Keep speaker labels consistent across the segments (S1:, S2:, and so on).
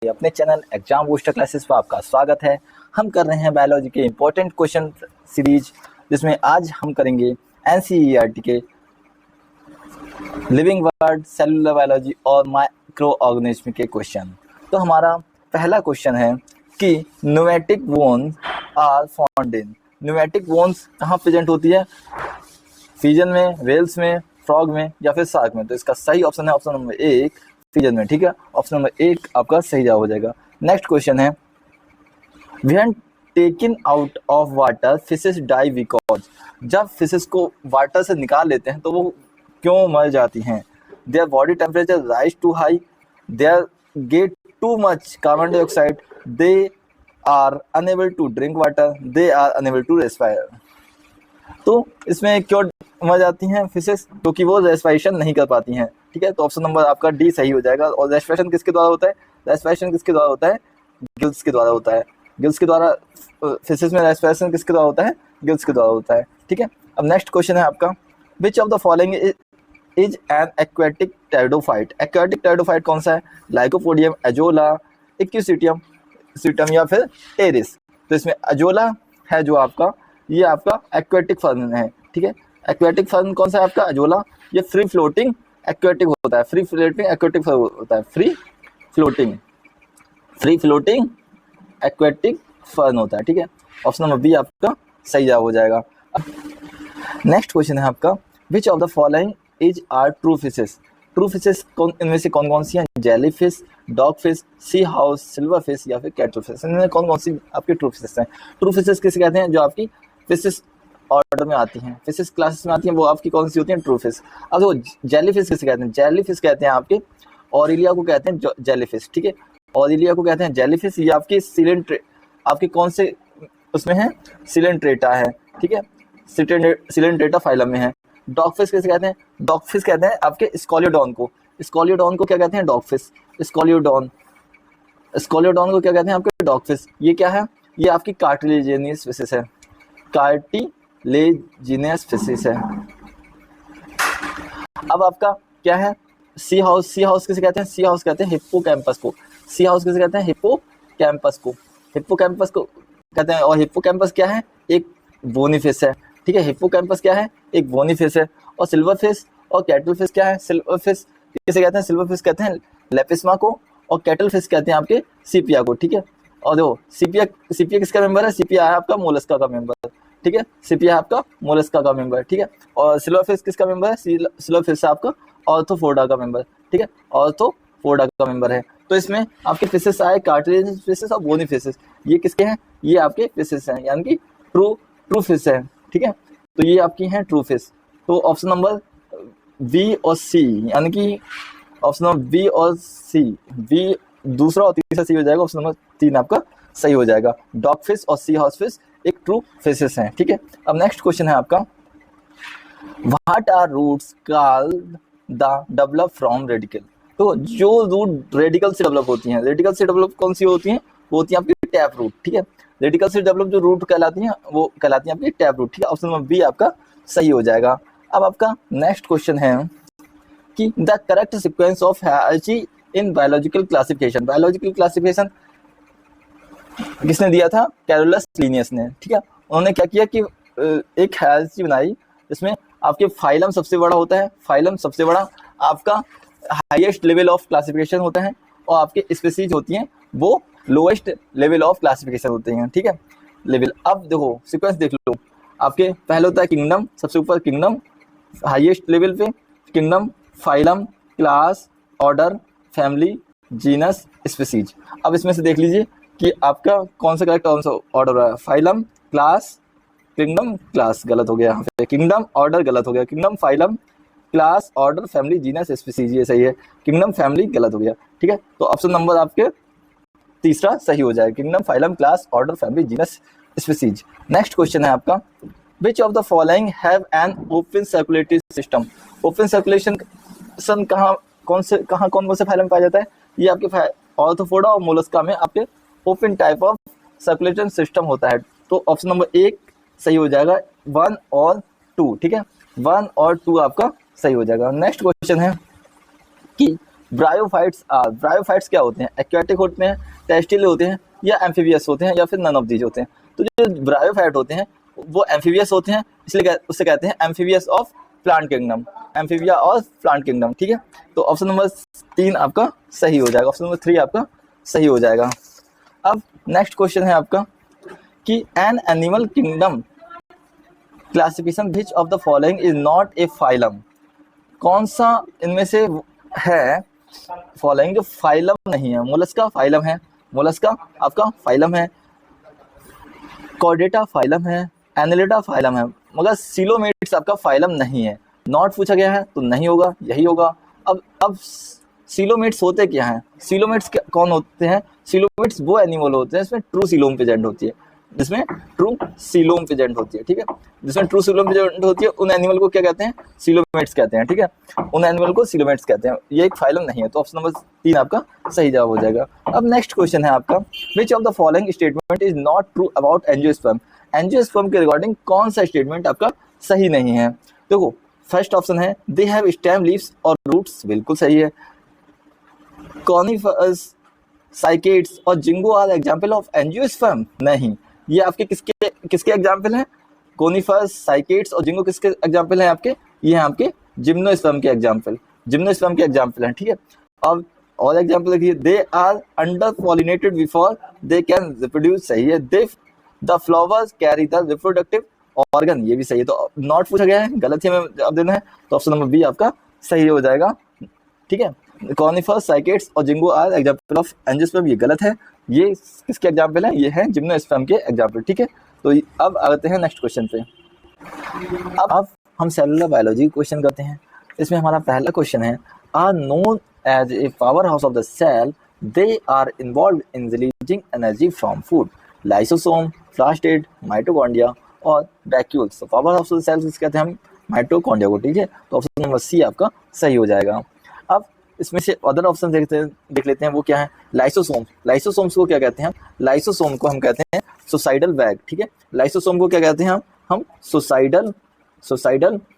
S1: अपने channel exam booster classes पर आपका स्वागत है। हम कर रहे हैं बायोलॉजी के इम्पोर्टेंट क्वेश्चन सीरीज, जिसमें आज हम करेंगे एनसीईआरटी के लिविंग वर्ड, सेलुलर बायोलॉजी और माइक्रो ऑर्गेनिज्म के क्वेश्चन। तो हमारा पहला क्वेश्चन है कि pneumatic bones are found in. Pneumatic bones कहाँ प्रेजेंट होती है? फीजन में, वेल्स में, फ्रॉग में या फिर शार्क में। तो इसका सही ऑप्शन है ऑप्शन नंबर 1, फीजन में। ठीक है, ऑप्शन नंबर 1 आपका सही जवाब हो जाएगा। नेक्स्ट क्वेश्चन है, when taken out of water fishes die because. जब फिशेस को वाटर से निकाल लेते हैं तो वो क्यों मर जाती हैं? Their body temperature rise to high, there get too much carbon dioxide, they are unable to drink water, they are unable to respire. तो इसमें क्यों मर जाती हैं फिशेस? क्योंकि वो रेस्पिरेशन नहीं कर पाती हैं। ठीक है, तो ऑप्शन नंबर आपका डी सही हो जाएगा। और रेस्पिरेशन किसके द्वारा होता है? रेस्पिरेशन किसके द्वारा होता है? गिल्स के द्वारा होता है। गिल्स के द्वारा फिशेस में रेस्पिरेशन किसके द्वारा होता है? गिल्स के द्वारा होता है। ठीक है, अब नेक्स्ट क्वेश्चन है आपका, which of the following is an aquatic pteridophyte. Aquatic pteridophyte कौन सा है? लाइकोपोडियम, एजोला, इक्विसिटियम सिटम या फिर टेरिस। तो इसमें एजोला है जो आपका, ये आपका एक्वेटिक फर्न है। ठीक है, एक्वेटिक फर्न कौन सा है आपका? एजोला। ये फ्री फ्लोटिंग एक्वेटिक होता है, फ्री फ्लोटिंग एक्वेटिक होता है, फ्री फ्लोटिंग एक्वेटिक फर्न होता है। ठीक है, ऑप्शन नंबर बी आपका सही जवाब हो जाएगा। नेक्स्ट क्वेश्चन है आपका, which of the following is are true fishes. True fishes इनमें से कौन कौन सी हैं? Jellyfish, dogfish, sea house, silverfish या फिर कैटल फिश। इनमें कौन कौन सी आपकी ट्रू फिशेस हैं? ट्रू फिशेस किसे कहते हैं? जो आपकी फिशेस ऑर्डर में आती हैं, फिशेस क्लासेस में आती हैं, वो आपकी कौन सी होती हैं? True fish. अब वो जेली फिश किसे कहते हैं? जेली फिश कहते हैं आपके ऑरिलिया को कहते हैं जेली फिश। ठीक है, ऑरिलिया को कहते हैं जेली फिश। ये आपकी आपके कौन से उसमें है? सिलेंट्रेटा है। ठीक है, सिलेंट्रेटा फाइलम में है। डॉग फिश किसे कहते हैं? डॉग फिश कहते हैं आपके स्कॉलियोडॉन को। स्कॉलियोडॉन को क्या कहते हैं? Dog fish. स्कॉलियोडॉन को क्या कहते हैं? आपके डॉग फिश। ये क्या है? ये आपकी कार्टिलेजिनियस फिशेस है, कार्टिलेजिनियस फिशेस है। अब आपका क्या है? सी हाउस। सी हाउस किसे कहते हैं? सी हाउस कहते हैं हिप्पोकैम्पस को। सी हाउस किसे कहते हैं? हिप्पोकैम्पस को कहते हैं। और हिप्पोकैम्पस क्या है? एक बोनी फिश है। ठीक है, हिप्पोकैम्पस क्या है? एक बोनी फिश है। और सिल्वर फिश और कैटल फिश क्या है? सिल्वर फिश किसे कहते हैं? सिल्वर फिश कहते हैं लेपिस्मा को, और कैटल फिश कहते हैं आपके सीपिया को। ठीक है, और देखो सीपिया किसका मेंबर है? सीपिया है आपका मोलस्का का मेंबर। ठीक है, सीपिया है आपका मोलस्का का मेंबर। ठीक है, और सिल्वर फिश किसका मेंबर है? सिल्वर फिश आपका ऑर्थोपोडा का मेंबर। ठीक है, ऑर्थोपोडा का मेंबर है। तो इसमें आपके फिशेस आए कार्टिलेजिनस फिशेस और बोनी फिशेस। ये किसके हैं? ये आपके फिशेस हैं, यानी कि ट्रू फिश है। ठीक है, तो ये आपकी हैं ट्रू फिश। तो ऑप्शन नंबर बी और सी, यानी कि ऑप्शन नंबर बी और सी, बी दूसरा और तीसरा सही हो जाएगा। ऑप्शन नंबर 3 आपका सही हो जाएगा। डॉग फिश और सी हाउस फिश एक ट्रू फिशेस हैं। ठीक है, अब नेक्स्ट क्वेश्चन है आपका, what are roots called the develop from radical. तो जो रूट रेडिकल से डेवलप होती हैं, रेडिकल से डेवलप कौन सी होती हैं? वो होती हैं आपकी टैप रूट। ठीक है, रेडिकल से डेवलप जो रूट कहलाती हैं वो कहलाती हैं आपकी टैप रूट। ठीक है, ऑप्शन नंबर बी आपका सही हो जाएगा। अब आपका नेक्स्ट क्वेश्चन है कि the correct sequence of hierarchy in biological classification. Biological classification किसने दिया था? कैरोलस लिनियस ने। ठीक है, उन्होंने क्या किया कि एक हायरार्ची बनाई, जिसमें आपके फाइलम सबसे बड़ा होता है, फाइलम सबसे बड़ा आपका हाईएस्ट लेवल ऑफ क्लासिफिकेशन होता है, और आपके स्पीसीज होती हैं वो लोएस्ट लेवल ऑफ क्लासिफिकेशन होते हैं। ठीक है, लेवल। अब देखो सीक्वेंस देख लो, आपके पहले होता है किंगडम, सबसे ऊपर किंगडम हाईएस्ट लेवल पे, kingdom, phylum, class, order, family, genus, species. अब इसमें से देख लीजिए कि आपका कौन सा करेक्ट ऑर्डर है? फाइलम, क्लास, किंगडम, क्लास गलत हो गया यहाँ पे, किंगडम, ऑर्डर गलत हो गया, kingdom, phylum, class, order, family, genus, species ये सही है, किंगडम, फैमिली गलत हो गया। ठीक है, तो ऑप्शन नंबर आपके तीसरा सही हो जाएगा, kingdom, phylum, class, order, family, genus, species. Next question है आपका, which of the following have an open circulatory system. Open circulation कौन से फाइलम में पाया जाता है? ये आपके ऑर्थोपोडा और मोलस्का में आपके open type of circulation system होता है। तो ऑप्शन नंबर 1 सही हो जाएगा, 1 और 2। ठीक है, 1 और 2 आपका सही हो जाएगा। नेक्स्ट क्वेश्चन है कि ब्रायोफाइट्स क्या होते हैं? एक्वाटिक होते हैं, टेरेस्ट्रियल होते हैं, या एम्फीबियस होते हैं, या फिर नन ऑफ दीज होते हैं। तो जो ब्रायोफाइट होते हैं वो एम्फीबियस होते हैं, इसलिए उससे कहते हैं amphibious of plant kingdom, amphibia of plant kingdom. ठीक है, तो ऑप्शन नंबर 3 आपका सही हो जाएगा, ऑप्शन नंबर 3 आपका सही हो जाएगा। अब नेक्स्ट क्वेश्चन है आपका कि an animal kingdom classification which of the following is not a phylum. कौन सा इनमें से है फॉलोइंग जो फाइलम नहीं है? मोलस्का फाइलम है, मोलस्का आपका फाइलम है, कॉर्डेटा फाइलम है, एनालिडा फाइलम है, मगर सिलोमेट्स आपका फाइलम नहीं है। नॉट पूछा गया है तो नहीं होगा, यही होगा। अब सिलोमेट्स होते क्या हैं? सिलोमेट्स कौन होते हैं? सिलोमेट्स वो एनिमल होते हैं जिसमें ट्रू सिलोम प्रेजेंट होती है, जिसमें ट्रू सिलोम प्रेजेंट होती है। ठीक है, जिसमें ट्रू सिलोम प्रेजेंट होती है उन एनिमल को क्या कहते हैं? सिलोमेट्स कहते हैं। ठीक है, उन एनिमल को सिलोमेट्स कहते हैं। ये एक फाइलम नहीं है, तो ऑप्शन नंबर 3 आपका सही जवाब हो जाएगा। अब नेक्स्ट क्वेश्चन है आपका, which of the following statement is not true about angiosperm. Angiosperm के रिगार्डिंग कौन सा स्टेटमेंट आपका सही नहीं है? देखो, फर्स्ट ऑप्शन है दे हैव स्टेम लीव्स और रूट्स, बिल्कुल सही है। कॉनिफरस, साइकेड्स और ginkgo are example of angiosperm, नहीं। ये आपके किसके एग्जाम्पल हैं? कोनिफरस, साइकेड्स और जिंगो किसके एग्जाम्पल हैं आपके? ये हैं आपके जिम्नोस्पर्म के एग्जाम्पल, जिम्नोस्पर्म के एग्जाम्पल हैं। ठीक है, अब और एग्जाम्पल देखिए, they are under pollinated before they can reproduce, सही है। They the flowers carry the reproductive organ, ये भी सही है। तो नॉट पूछा गया है, गलत ही हमें जवाब देना है, तो ऑप्शन नंबर बी आपका सही हो जाएगा। ठीक है, कॉनिफरस, साइकेड्स और ginkgo are example of angiosperm, ये गलत है। ये किसके एग्जाम्पल है? ये है जिम्नोस्पर्म के एग्जाम्पल। ठीक है, तो अब आते हैं नेक्स्ट क्वेश्चन पे। अब हम सेलुलर बायोलॉजी क्वेश्चन करते हैं। इसमें हमारा पहला क्वेश्चन है, are known as a powerhouse of the cell, they are involve in releasing energy from food. Lysosome, plastid, mitochondria और वैक्यूल्स। तो powerhouse of the cell कहते हैं हम माइटोकॉन्ड्रिया को। ठीक है, तो ऑप्शन नंबर सी आपका सही हो जाएगा। अब इसमें से अदर ऑप्शन देख लेते हैं, वो क्या है? लाइसोसोम। लाइसोसोम्स को क्या कहते हैं? लाइसोसोम को हम कहते हैं सुसाइडल बैग। ठीक है, लाइसोसोम को क्या कहते हैं हम सुसाइडल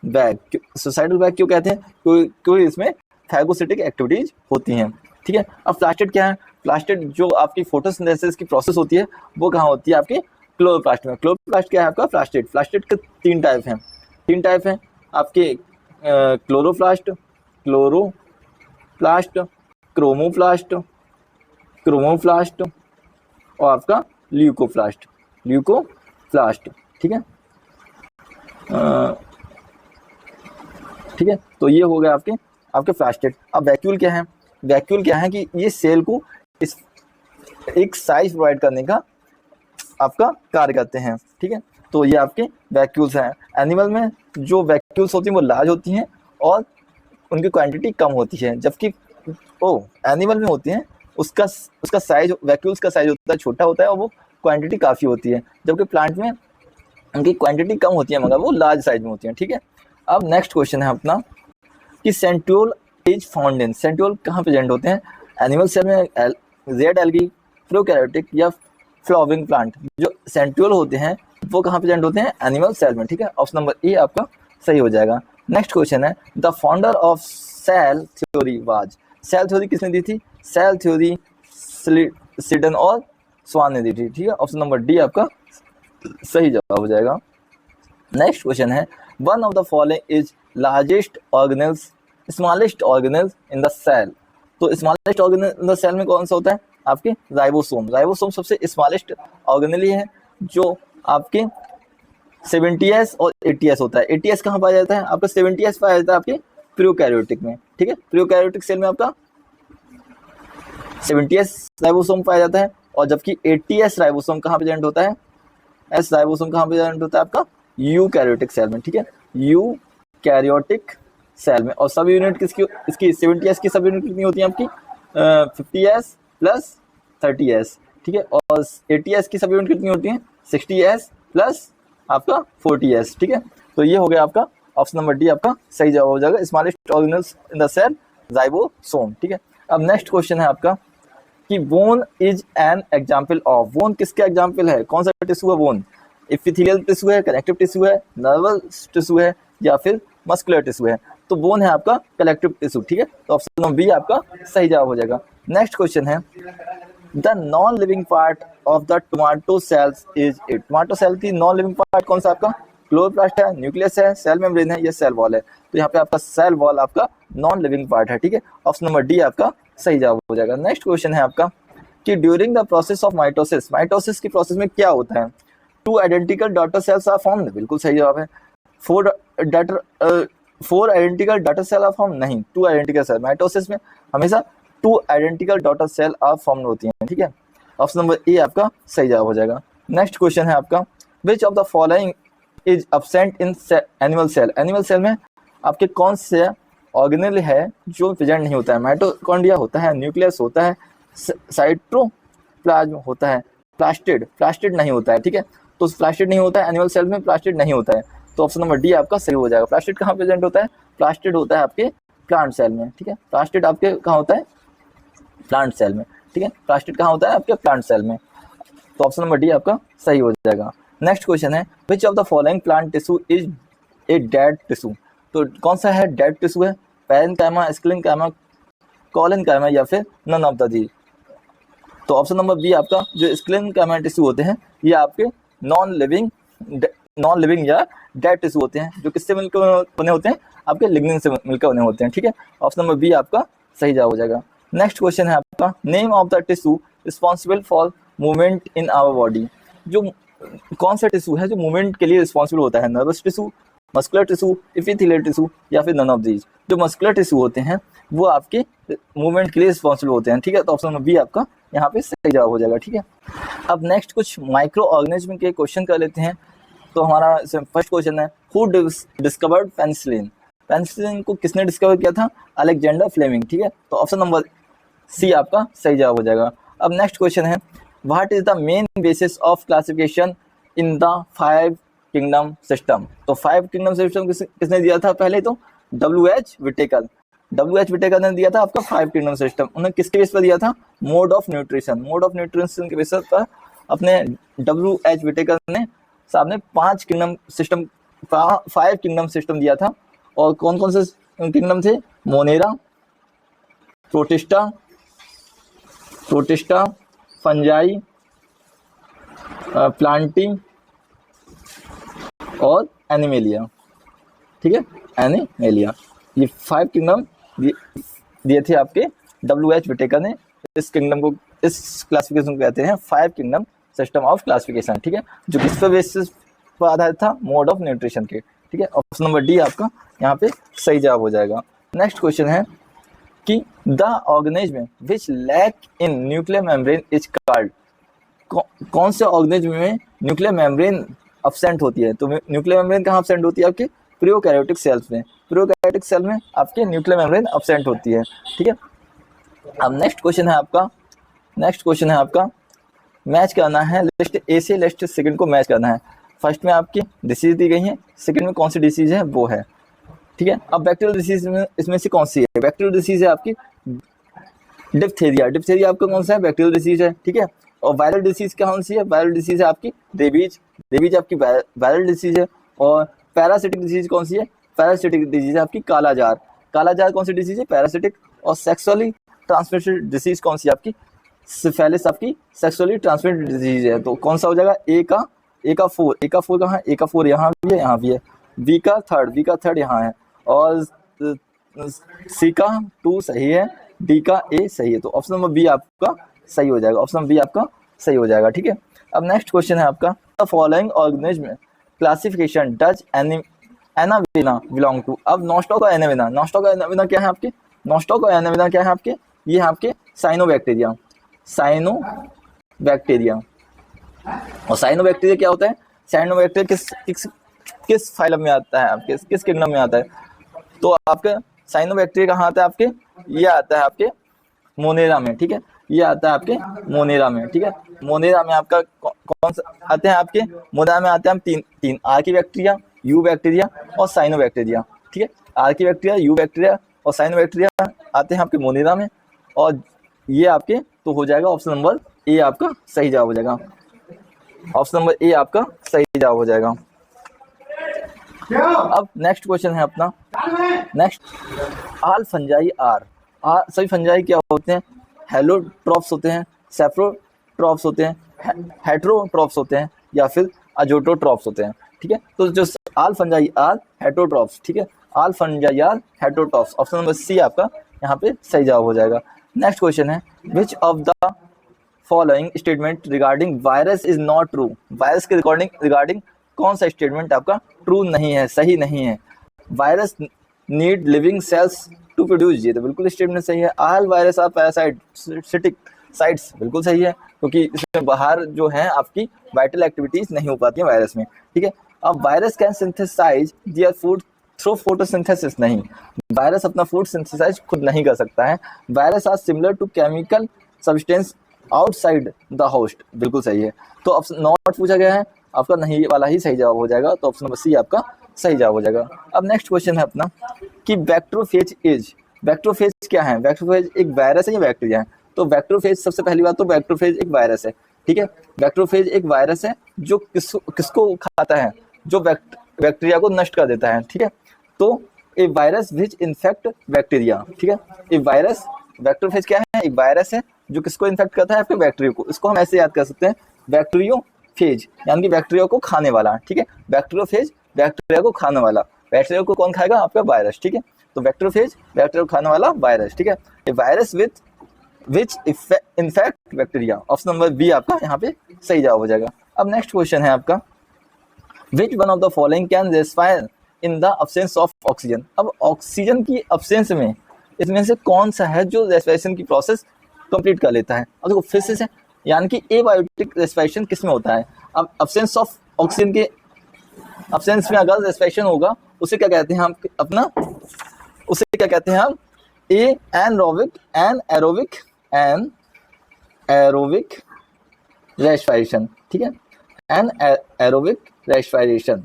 S1: बैग। सुसाइडल बैग क्यों कहते हैं? क्योंकि इसमें फैगोसिटिक एक्टिविटीज होती हैं। ठीक है, अब प्लास्टिड क्या है? प्लास्टिड जो आपकी फोटोसिंथेसिस की प्रोसेस होती है वो कहाँ होती है? आपके क्लोरोप्लास्ट में। क्लोरोप्लास्ट क्या है आपका? प्लास्टिड। प्लास्टिड के 3 टाइप हैं आपके, क्लोरोप्लास्ट, क्रोमोप्लास्ट और आपका ल्यूकोप्लास्ट। ठीक है, तो ये हो गया आपके प्लास्टिड। अब वैक्यूल क्या है? वैक्यूल क्या है कि ये सेल को एक साइज प्रोवाइड करने का आपका कार्य करते हैं। ठीक है, तो ये आपके वैक्यूल्स हैं। एनिमल में जो वैक्यूल्स होती हैं वो लार्ज होती हैं और उनकी क्वांटिटी कम होती है, जबकि एनिमल में होती हैं उसका साइज, वैक्यूल्स का साइज होता है छोटा होता है और वो क्वांटिटी काफ़ी होती है, जबकि प्लांट में उनकी क्वांटिटी कम होती है मगर वो लार्ज साइज में होती हैं। ठीक है, अब नेक्स्ट क्वेश्चन है अपना कि centriole is found in. Centriole कहाँ प्रेजेंट होते हैं? एनिमल सेल में, रेड एल्गी, प्रोकैरियोटिक या फ्लावरिंग प्लांट। जो सेंट्रियोल होते हैं वो कहाँ प्रेजेंट होते हैं? एनिमल सेल में। ठीक है, ऑप्शन नंबर ए आपका सही हो जाएगा। नेक्स्ट क्वेश्चन है, the founder of cell theory was. Cell theory किसने दी थी? सेल थ्योरी स्लीडन और स्वान ने दी थी। ठीक है, ऑप्शन नंबर डी आपका सही जवाब हो जाएगा। नेक्स्ट क्वेश्चन है, one of the following is largest organelles, smallest organelles in the cell. तो smallest organelle in the cell में कौन सा होता है? आपके राइबोसोम। राइबोसोम सबसे स्मॉलेस्ट ऑर्गेनेल है जो आपके 70s और 80s होता है। 80s कहाँ पाया जाता है? आपका 70s पाया जाता है आपके प्रोकैरियोटिक में। ठीक है, प्रोकैरियोटिक सेल में आपका 70s राइबोसोम पाया जाता है, और जबकि 80s राइबोसोम कहाँ प्रेजेंट होता है? एस राइबोसोम कहाँ प्रेजेंट होता है? आपका यूकैरियोटिक सेल में। ठीक है, यूकैरियोटिक सेल में। और सब यूनिट इसकी 70s की सब यूनिट कितनी होती है आपकी? 50s plus 30s। ठीक है, और 80s की सब यूनिट कितनी होती हैं? 60s प्लस आपका 40s। ठीक है, तो ये हो गया आपका ऑप्शन नंबर डी आपका सही जवाब हो जाएगा, smallest organelles in the cell ribosome. ठीक है, अब नेक्स्ट क्वेश्चन है आपका कि bone is an example of. Bone किसका एग्जाम्पल है? कौन सा टिश्यू है बोन? एपिथेलियल टिश्यू है, कनेक्टिव टिश्यू है, नर्वस टिश्यू है या फिर मस्कुलर टिश्यू है? तो बोन है आपका कलेक्टिव टिश्यू, ठीक है। तो ऑप्शन नंबर बी आपका सही जवाब हो जाएगा। नेक्स्ट क्वेश्चन है the non living part of the tomato cells is it. Tomato cell की नॉन लिविंग पार्ट कौन सा आपका? क्लोरोप्लास्ट है, न्यूक्लियस है, सेल मेम्ब्रेन है, या सेल वॉल है। तो यहाँ पे आपका सेल वॉल आपका नॉन लिविंग पार्ट है, ठीक है। ऑप्शन नंबर डी आपका सही जवाब हो जाएगा। नेक्स्ट क्वेश्चन है आपका कि during the process of mitosis, mitosis की प्रोसेस में क्या होता है? 2 identical daughter cells are formed, बिल्कुल सही जवाब है। 4 identical daughter cell are form, नहीं, 2 आइडेंटिकल सेल। माइटोसिस में हमेशा 2 identical daughter cell are form होती हैं, ठीक है। ऑप्शन नंबर ए आपका सही जवाब हो जाएगा। नेक्स्ट क्वेश्चन है आपका which of the following is absent in animal cell. Animal cell में आपके कौन से ऑर्गेनेल है जो प्रेजेंट नहीं होता है? माइटोकॉन्ड्रिया होता है, न्यूक्लियस होता है, साइटोप्लाज्म होता है, प्लास्टिड नहीं होता है, ठीक है। तो प्लास्टिड नहीं होता है एनिमल सेल में, प्लास्टिड नहीं होता है, तो ऑप्शन नंबर डी आपका सही हो जाएगा। प्लास्टिड कहाँ प्रेजेंट होता है? प्लास्टिड होता है आपके प्लांट सेल में, ठीक है। प्लास्टिड आपके कहाँ होता है? प्लांट सेल में, ठीक है। प्लास्टिड कहाँ होता है? आपके प्लांट सेल में। तो ऑप्शन नंबर डी आपका सही हो जाएगा। नेक्स्ट क्वेश्चन है विच of the following plant tissue is a dead tissue. तो कौन सा है डेड टिश्यू है? पैरेन्काइमा, स्क्लेरेन्काइमा, कोलेन्काइमा, या फिर नन ऑफ द दीज। तो ऑप्शन नंबर बी आपका जो स्क्लेरेन्काइमा टिश्यू होते हैं ये आपके नॉन लिविंग या डेड टिश्यू होते हैं, जो किससे मिलकर बने होते हैं? आपके लिग्निन से मिलकर बने होते हैं, ठीक है। ऑप्शन नंबर बी आपका सही जवाब हो जाएगा। नेक्स्ट क्वेश्चन है आपका name of the tissue responsible for movement in our body. जो कौन सा टिश्यू है जो मूवमेंट के लिए रिस्पॉन्सिबल होता है? Nervous tissue, muscular tissue, epithelial tissue, या फिर नन ऑफ दीज। जो मस्कुलर टिश्यू होते हैं वो आपके मूवमेंट के लिए रिस्पॉन्सिबल होते हैं, ठीक है। तो ऑप्शन नंबर बी आपका यहाँ पे सही जवाब हो जाएगा, ठीक है। अब नेक्स्ट कुछ माइक्रो ऑर्गेनिज्म के क्वेश्चन कर लेते हैं। तो हमारा फर्स्ट क्वेश्चन है हु डिस्कवर्ड पेनिसिलिन। पेनिसिलिन को किसने डिस्कवर किया था? अलेक्जेंडर फ्लेमिंग, ठीक है। तो ऑप्शन नंबर सी आपका सही जवाब हो जाएगा। अब नेक्स्ट क्वेश्चन है what is the main basis of classification in the 5 kingdom system. तो 5 किंगडम सिस्टम किसने दिया था? पहले तो WH विटेकर ने दिया था आपका 5 किंगडम सिस्टम। उन्होंने किसके बेस पर दिया था? मोड ऑफ न्यूट्रिशन के बेस पर अपने WH विटेकर ने साहब ने 5 किंगडम सिस्टम दिया था। और कौन कौन से किंगडम थे? मोनेरा, प्रोटिस्टा, फंजाई, प्लांटी और एनिमेलिया, ठीक है। एनिमेलिया, ये 5 किंगडम दिए थे आपके WH विटेकर ने। इस किंगडम को, इस क्लासिफिकेशन को कहते हैं 5 किंगडम सिस्टम ऑफ क्लासिफिकेशन, ठीक है। जो किस पर बेसिस पर आधारित था? मोड ऑफ न्यूट्रिशन के, ठीक है। ऑप्शन नंबर डी आपका यहाँ पे सही जवाब हो जाएगा। नेक्स्ट क्वेश्चन है कि the organism which lack in nuclear membrane is called. कौन से ऑर्गेनिज्म में न्यूक्लियर मेम्ब्रेन अब्सेंट होती है? तो न्यूक्लियर मेम्ब्रेन कहाँ अब्सेंट होती है? आपके प्रोकैरियोटिक सेल्स में। प्रोकैरियोटिक सेल में आपके न्यूक्लियर मेम्ब्रेन अब्सेंट होती है, ठीक है। अब नेक्स्ट क्वेश्चन है आपका मैच करना है लिस्ट ए से लिस्ट सेकंड को मैच करना है। फर्स्ट में आपकी डिसीज दी गई है, सेकंड में कौन सी डिसीज है वो है, ठीक है। अब बैक्टीरियल डिसीज में इसमें से कौन सी है? बैक्टीरियल डिसीज है आपकी डिप्थेरिया आपका कौन सा है? बैक्टीरियल डिसीज है, ठीक है। और वायरल डिसीज कौन सी है? वायरल डिसीज है आपकी रेबीज आपकी वायरल डिसीज है। और पैरासिटिक डिसीज कौन सी है? पैरासिटिक डिसीज है आपकी कालाजार कौन सी डिसीज है? पैरासिटिक। और सेक्सुअली ट्रांसमिटेड डिसीज कौन सी है? आपकी सिफिलिस आपकी सेक्सुअली ट्रांसमिटेड डिजीज है। तो कौन सा हो जाएगा? ए का 4 कहाँ है? ए का 4 यहाँ भी है। बी का थर्ड यहाँ है। और सी का 2 सही है, डी का ए सही है। तो ऑप्शन नंबर बी आपका सही हो जाएगा, ठीक है। अब नेक्स्ट क्वेश्चन है आपका the following organism classification does एनाविना बिलोंग टू। अब नॉस्टॉक और एनाविना क्या है आपके? ये है आपके साइनोबैक्टीरिया। और साइनोबैक्टीरिया क्या होता है? साइनोबैक्टीरिया किस फाइलम में आता है? आपके किस किंगडम में आता है? तो आपका साइनोबैक्टीरिया कहाँ आता है आपके? ये आता है आपके मोनेरा में, ठीक है। ये आता है आपके मोनेरा में, ठीक है। मोनेरा में आपका कौन सा आते हैं? आपके मोनेरा में आते हैं हम तीन आर्कीबैक्टीरिया, यू बैक्टीरिया और साइनोबैक्टीरिया, ठीक है। आर्कीबैक्टीरिया, यू बैक्टीरिया और साइनोबैक्टीरिया आते हैं आपके मोनेरा में। और ये आपके तो हो जाएगा ऑप्शन नंबर ए आपका सही जवाब हो जाएगा। अब नेक्स्ट क्वेश्चन है अपना, नेक्स्ट, ऑल फंजाई आर, सभी फंजाई क्या होते हैं? हेलोट्रॉप्स होते हैं, सेफ्रोट्रॉप्स होते हैं, हेट्रोट्रॉप्स होते हैं, या फिर अजोटोट्रॉप्स होते हैं। ठीक है, तो जो ऑल फंजाई आर हेट्रोट्रॉप्स, ठीक है, all fungi are heterotrophs, option number C आपका यहाँ पे सही जवाब हो जाएगा। नेक्स्ट क्वेश्चन है, विच of the following statement regarding virus is not true? Virus के रिगार्डिंग कौन सा स्टेटमेंट आपका ट्रू नहीं है, सही नहीं है? Virus need living cells to produce, ये तो बिल्कुल स्टेटमेंट सही है। All virus are parasitic sites, बिल्कुल सही है, क्योंकि इसमें बाहर जो है आपकी वाइटल एक्टिविटीज नहीं हो पाती हैं वायरस में। ठीक है, अब virus can synthesise their food through photosynthesis, नहीं, वायरस अपना फूड सिंथेसाइज खुद नहीं कर सकता है। Virus are similar to chemical substance outside the host, बिल्कुल सही है। तो ऑप्शन नॉट पूछा गया है, आपका नहीं वाला ही सही जवाब हो जाएगा, तो ऑप्शन नंबर सी आपका सही जवाब हो जाएगा। अब नेक्स्ट क्वेश्चन है अपना कि बैक्टीरियोफेज इज, बैक्टीरियोफेज क्या है? बैक्टीरियोफेज एक वायरस है या बैक्टीरिया है? तो बैक्टीरियोफेज, सबसे पहली बात तो बैक्टीरियोफेज एक वायरस है। ठीक है, बैक्टीरियोफेज एक वायरस है जो किसको खाता है? जो बैक्टीरिया को नष्ट कर देता है। ठीक है, तो ए वायरस विच इन्फेक्ट बैक्टीरिया, ठीक है, ए वायरस, बैक्टीरियोफेज क्या है? एक वायरस है जो किसको इन्फेक्ट करता है? आपके बैक्टीरिया को। इसको हम ऐसे याद कर सकते हैं, बैक्टीरियोफेज यानी कि बैक्टीरिया को खाने वाला। ठीक है, बैक्टीरियोफेज बैक्टीरिया को खाने वाला, बैक्टीरिया को कौन खाएगा? आपका वायरस। ठीक है, तो बैक्टीरियोफेज बैक्टीरिया को खाने वाला वायरस। ठीक है, a virus which infect bacteria, option number B आपका यहाँ पे सही जवाब हो जाएगा। अब नेक्स्ट क्वेश्चन है आपका, which one of the following can respire in the absence of oxygen? अब ऑक्सीजन की अब्सेंस में इसमें से कौन सा है जो रेस्पिरेशन की प्रोसेस कंप्लीट कर लेता है? अब देखो फिर से, यानी कि एबायोटिक रेस्पिरेशन किस में होता है? अब अब्सेंस ऑफ ऑक्सीजन के अब्सेंस में अगर रेस्पिरेशन होगा, उसे क्या कहते हैं हम अपना, उसे क्या कहते हैं हम? Aerobic respiration. ठीक है, एरोबिक रेस्पिरेशन,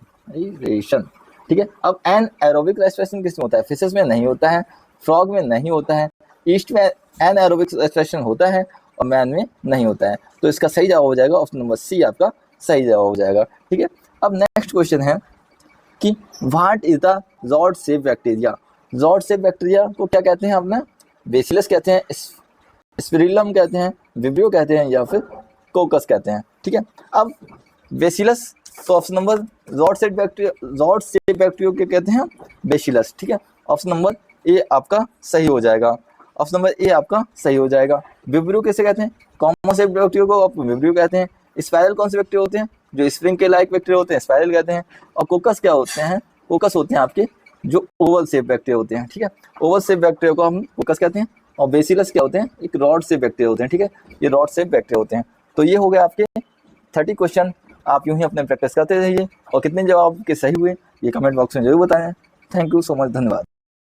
S1: ठीक है। अब एरोबिक रेस्पिरेशन किस में होता है? फिशेस में नहीं होता है, फ्रॉग में नहीं होता है, ईस्ट में एरोबिक रेस्पिरेशन होता है और मैन में नहीं होता है। तो इसका सही जवाब हो जाएगा ऑप्शन नंबर सी आपका सही जवाब हो जाएगा। ठीक है, अब नेक्स्ट क्वेश्चन है कि what is the rod shape bacteria? Rod shape bacteria को क्या कहते हैं? अपना बेसिलस कहते हैं, स्पिरिलम कहते हैं, विब्रियो कहते हैं, या फिर कोकस कहते हैं। ठीक है, अब बेसिलस, तो option number rod shape bacteria के कहते हैं बेसिलस। ठीक है, ऑप्शन नंबर ए आपका सही हो जाएगा, ऑप्शन नंबर ए आपका सही हो जाएगा। विब्रियो कैसे कहते हैं? कॉमन शेप बैक्टीरिया को आप विब्रियो कहते हैं। स्पाइरल कौन से बैक्टीरिया होते हैं? जो स्प्रिंग के लाइक बैक्टीरिया होते हैं, स्पाइरल कहते हैं। और कोकस क्या होते हैं? कोकस होते हैं आपके जो ओवल शेप बैक्टीरिया होते हैं। ठीक है, ओवल शेप बैक्टीरिया को हम कोकस कहते हैं। और बेसिलस क्या होते हैं? एक रॉड शेप बैक्टीरिया होते हैं। ठीक है, ये रॉड शेप बैक्टीरिया होते हैं। तो ये हो गए आपके 30 क्वेश्चन। आप यूं ही अपने प्रैक्टिस करते रहिए और कितने जवाब के सही हुए ये कमेंट बॉक्स में जरूर बताएं। थैंक यू सो मच, धन्यवाद।